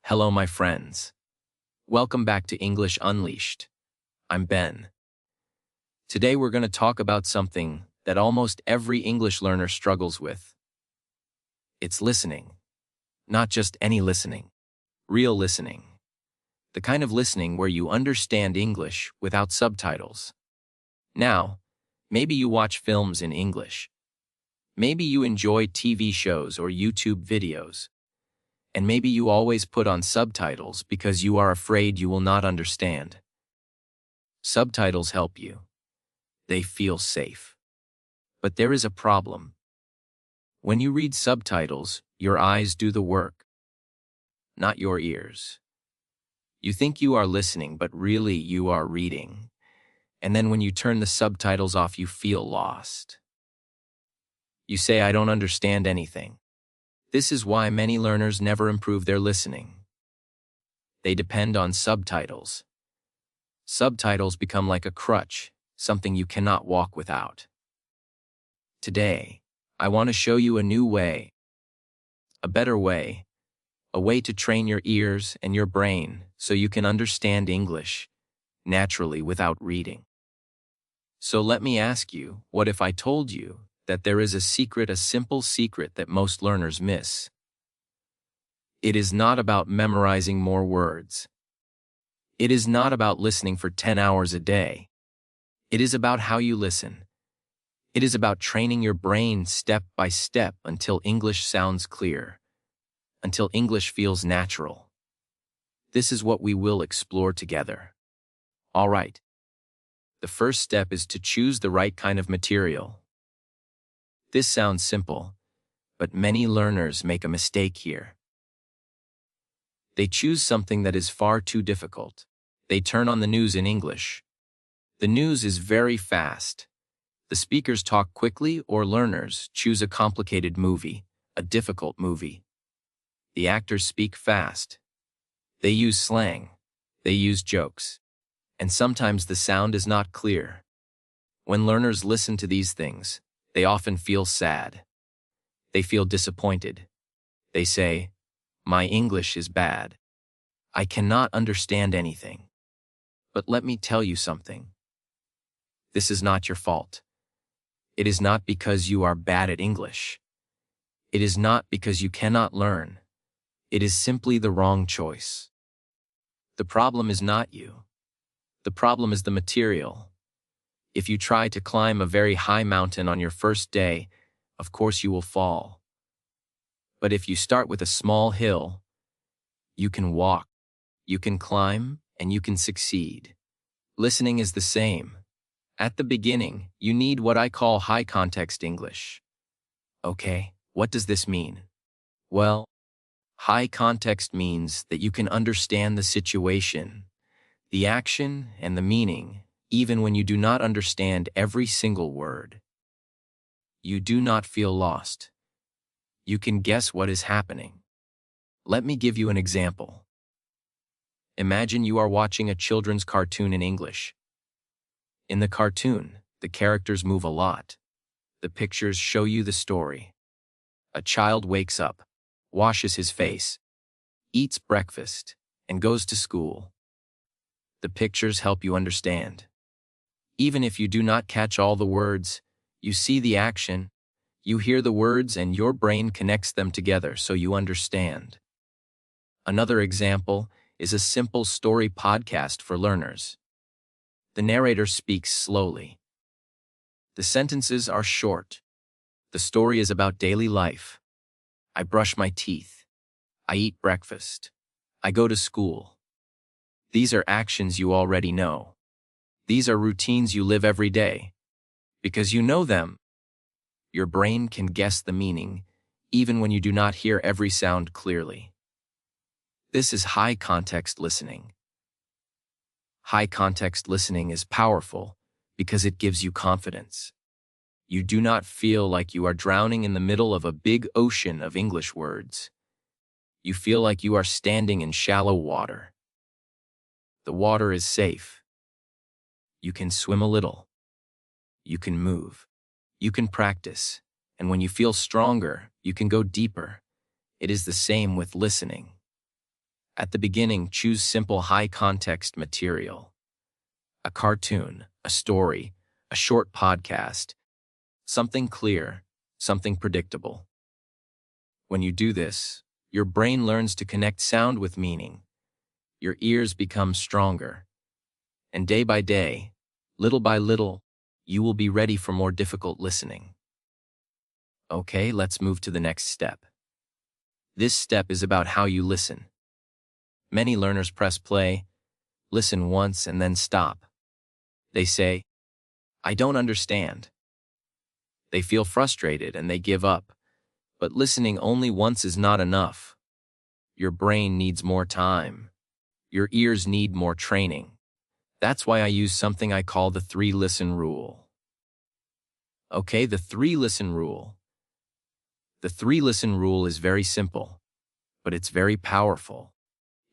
Hello, my friends. Welcome back to English Unleashed. I'm Ben. Today we're going to talk about something that almost every English learner struggles with. It's listening. Not just any listening. Real listening. The kind of listening where you understand English without subtitles. Now, maybe you watch films in English. Maybe you enjoy TV shows or YouTube videos. And maybe you always put on subtitles because you are afraid you will not understand. Subtitles help you. They feel safe. But there is a problem. When you read subtitles, your eyes do the work, not your ears. You think you are listening, but really you are reading. And then when you turn the subtitles off, you feel lost. You say, I don't understand anything. This is why many learners never improve their listening. They depend on subtitles. Subtitles become like a crutch, something you cannot walk without. Today, I want to show you a new way, a better way, a way to train your ears and your brain so you can understand English naturally without reading. So let me ask you, what if I told you that there is a simple secret that most learners miss? It is not about memorizing more words. It is not about listening for 10 hours a day. It is about how you listen. It is about training your brain step by step until English sounds clear, until English feels natural. This is what we will explore together. All right. The first step is to choose the right kind of material. This sounds simple, but many learners make a mistake here. They choose something that is far too difficult. They turn on the news in English. The news is very fast. The speakers talk quickly, or learners choose a complicated movie, a difficult movie. The actors speak fast. They use slang. They use jokes. And sometimes the sound is not clear. When learners listen to these things, they often feel sad. They feel disappointed. They say, my English is bad. I cannot understand anything. But let me tell you something. This is not your fault. It is not because you are bad at English. It is not because you cannot learn. It is simply the wrong choice. The problem is not you. The problem is the material. If you try to climb a very high mountain on your first day, of course you will fall. But if you start with a small hill, you can walk, you can climb, and you can succeed. Listening is the same. At the beginning, you need what I call high context English. Okay, what does this mean? Well, high context means that you can understand the situation, the action, and the meaning, even when you do not understand every single word. You do not feel lost. You can guess what is happening. Let me give you an example. Imagine you are watching a children's cartoon in English. In the cartoon, the characters move a lot. The pictures show you the story. A child wakes up, washes his face, eats breakfast, and goes to school. The pictures help you understand. Even if you do not catch all the words, you see the action, you hear the words, and your brain connects them together so you understand. Another example is a simple story podcast for learners. The narrator speaks slowly. The sentences are short. The story is about daily life. I brush my teeth. I eat breakfast. I go to school. These are actions you already know. These are routines you live every day. Because you know them, your brain can guess the meaning, even when you do not hear every sound clearly. This is high context listening. High context listening is powerful because it gives you confidence. You do not feel like you are drowning in the middle of a big ocean of English words. You feel like you are standing in shallow water. The water is safe. You can swim a little. You can move. You can practice. And when you feel stronger, you can go deeper. It is the same with listening. At the beginning, choose simple high-context material. A cartoon, a story, a short podcast. Something clear, something predictable. When you do this, your brain learns to connect sound with meaning. Your ears become stronger. And day by day, little by little, you will be ready for more difficult listening. Okay, let's move to the next step. This step is about how you listen. Many learners press play, listen once, and then stop. They say, "I don't understand." They feel frustrated and they give up. But listening only once is not enough. Your brain needs more time. Your ears need more training. That's why I use something I call the 3-listen rule. Okay, the 3-listen rule. The 3-listen rule is very simple, but it's very powerful.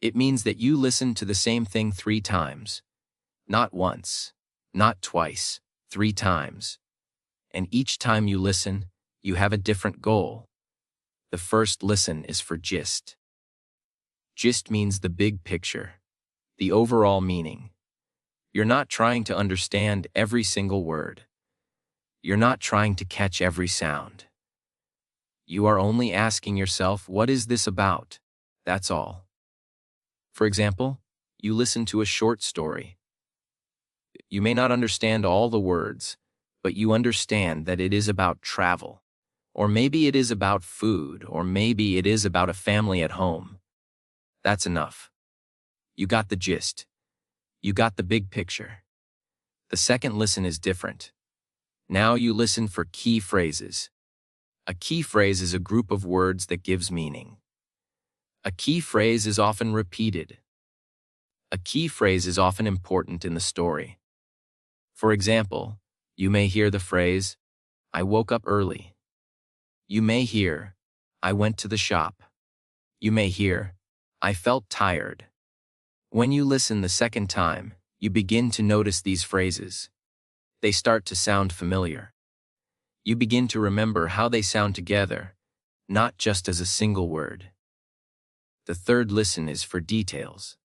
It means that you listen to the same thing 3 times. Not once, not twice, 3 times. And each time you listen, you have a different goal. The first listen is for gist. Gist means the big picture, the overall meaning. You're not trying to understand every single word. You're not trying to catch every sound. You are only asking yourself, what is this about? That's all. For example, you listen to a short story. You may not understand all the words, but you understand that it is about travel. Or maybe it is about food, or maybe it is about a family at home. That's enough. You got the gist. You got the big picture. The second listen is different. Now you listen for key phrases. A key phrase is a group of words that gives meaning. A key phrase is often repeated. A key phrase is often important in the story. For example, you may hear the phrase, "I woke up early." You may hear, "I went to the shop." You may hear, "I felt tired." When you listen the second time, you begin to notice these phrases. They start to sound familiar. You begin to remember how they sound together, not just as a single word. The third listen is for details.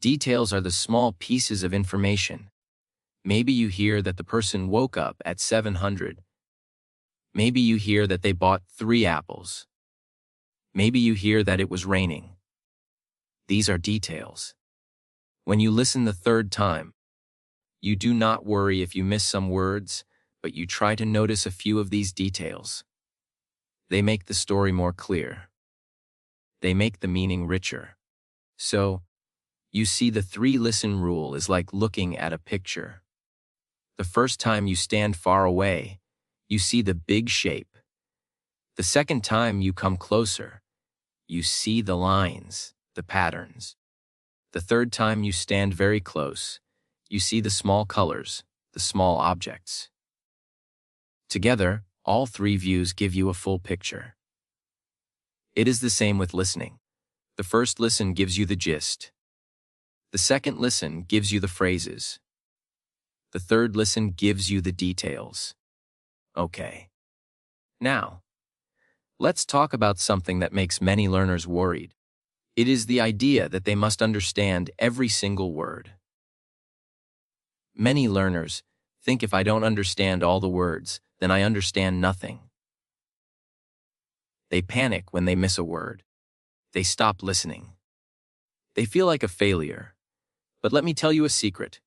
Details are the small pieces of information. Maybe you hear that the person woke up at 700. Maybe you hear that they bought 3 apples. Maybe you hear that it was raining. These are details. When you listen the third time, you do not worry if you miss some words, but you try to notice a few of these details. They make the story more clear. They make the meaning richer. So, you see, the 3-listen rule is like looking at a picture. The first time you stand far away, you see the big shape. The second time you come closer, you see the lines, the patterns. The third time you stand very close, you see the small colors, the small objects. Together, all 3 views give you a full picture. It is the same with listening. The first listen gives you the gist. The second listen gives you the phrases. The third listen gives you the details. Okay. Now, let's talk about something that makes many learners worried. It is the idea that they must understand every single word. Many learners think if I don't understand all the words, then I understand nothing. They panic when they miss a word. They stop listening. They feel like a failure. But let me tell you a secret.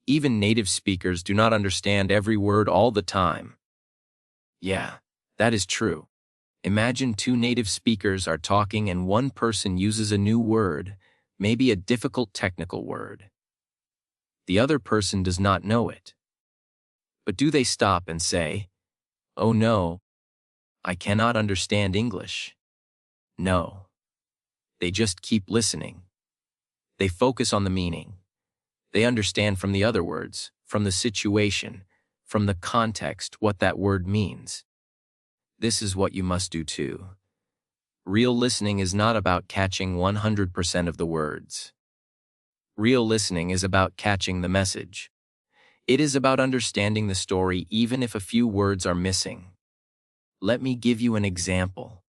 Even native speakers do not understand every word all the time. Yeah, that is true. Imagine 2 native speakers are talking and one person uses a new word, maybe a difficult technical word. The other person does not know it. But do they stop and say, "Oh no, I cannot understand English"? No. They just keep listening. They focus on the meaning. They understand from the other words, from the situation, from the context, what that word means. This is what you must do too. Real listening is not about catching 100% of the words. Real listening is about catching the message. It is about understanding the story even if a few words are missing. Let me give you an example.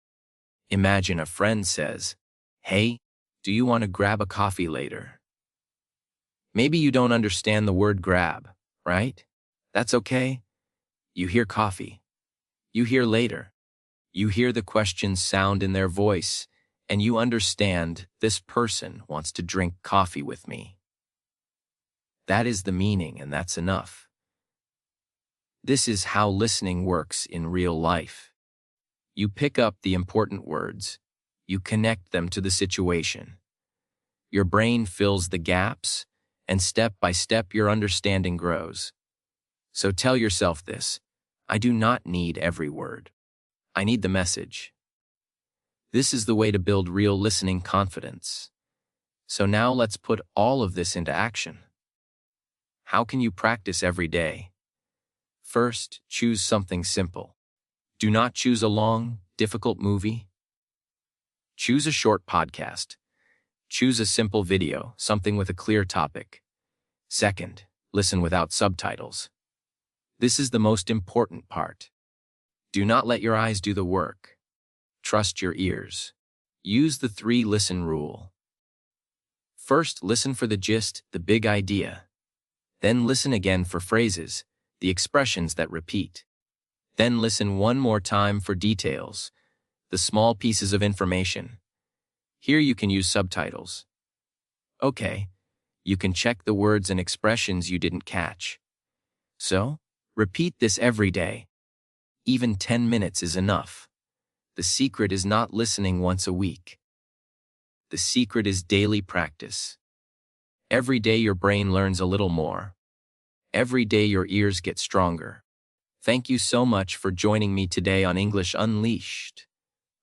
Imagine a friend says, "Hey, Do you want to grab a coffee later? Maybe you don't understand the word grab, right? That's okay. You hear coffee. You hear later. You hear the question's sound in their voice, and you understand this person wants to drink coffee with me. That is the meaning, and that's enough. This is how listening works in real life. You pick up the important words. You connect them to the situation. Your brain fills the gaps, and step by step your understanding grows. So tell yourself this: I do not need every word. I need the message. This is the way to build real listening confidence. So now let's put all of this into action. How can you practice every day? First, choose something simple. Do not choose a long, difficult movie. Choose a short podcast. Choose a simple video, something with a clear topic. Second, listen without subtitles. This is the most important part. Do not let your eyes do the work. Trust your ears. Use the 3-listen rule. First, listen for the gist, the big idea. Then listen again for phrases, the expressions that repeat. Then listen one more time for details, the small pieces of information. Here you can use subtitles. Okay, you can check the words and expressions you didn't catch. So, repeat this every day. Even 10 minutes is enough. The secret is not listening once a week. The secret is daily practice. Every day your brain learns a little more. Every day your ears get stronger. Thank you so much for joining me today on English Unleashed.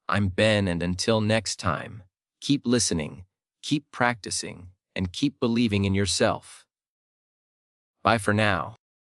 I'm Ben, and until next time, keep listening, keep practicing, and keep believing in yourself. Bye for now.